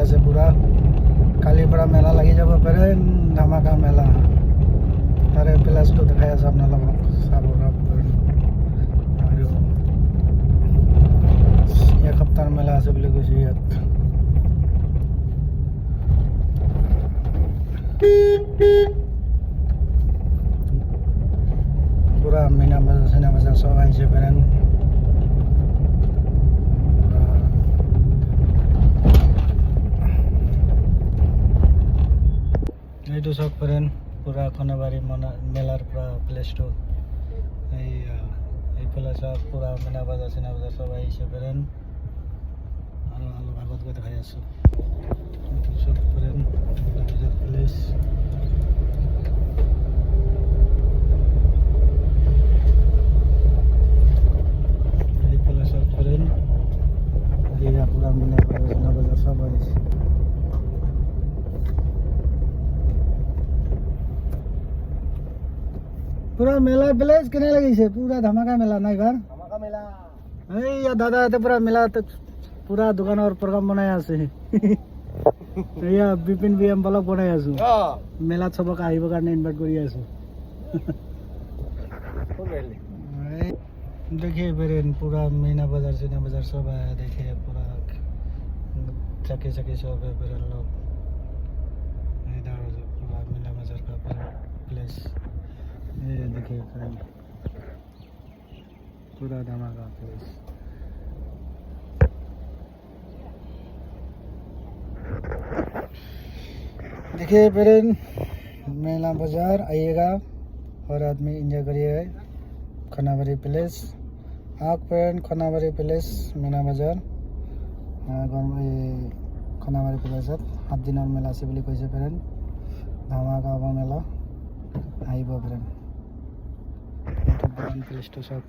আছে পুরা কালিৰ পৰা মেলা লাগি যাব পাৰে ধামাকা মেলা তাৰে প্লেচটো দেখাই আছে আপোনালোকক চাব আৰু এসপ্তাহৰ মেলা আছে বুলি কৈছে ইয়াত পুরা মিনা বাজার সব আইসে পেরেন এইটো সব পেরেন পুরা খনাবাড়ি মেলার পুরা প্লেসটো এই প্লেস পুরা মিনা বাজার সব আইসে পেরেন আর আলো ভাগত গৈ দেখাই আছো এইটো সব পেরেন প্লেস পুরা মিনা বাজার সব আইসে पूरा मेला प्लेस केने लगी पूरा धमाका मेला ना घर धमाका मेला या दादा ते पूरा मेला तो पूरा दुकान और प्रोग्राम बनाय আছে या বিপিন বিএম ব্লগ বনাই আছো মেলা সবক আহিব কাৰণে ইনভাইট কৰি আছো देखिए बेरेन पूरा मीना बाजार सब आया देखिए पूरा चके सब है बेरेन लोग इधर पूरा मीना बाजार का प्लेस ये देखिए पूरा धमाका प्लेस देखिए बेरेन मेला बाजार आइएगा और आदमी एंजॉय करिए खनाबारी प्लेस आग पेरेन खनाबारी प्लेस मीना बाजार खनाबारी प्लेसत 7 দিনৰ মেলা আছে বুলি কৈছে পেৰেন ধামাকা হ'ব মেলা আহিব পেৰেন প্লেসটো সব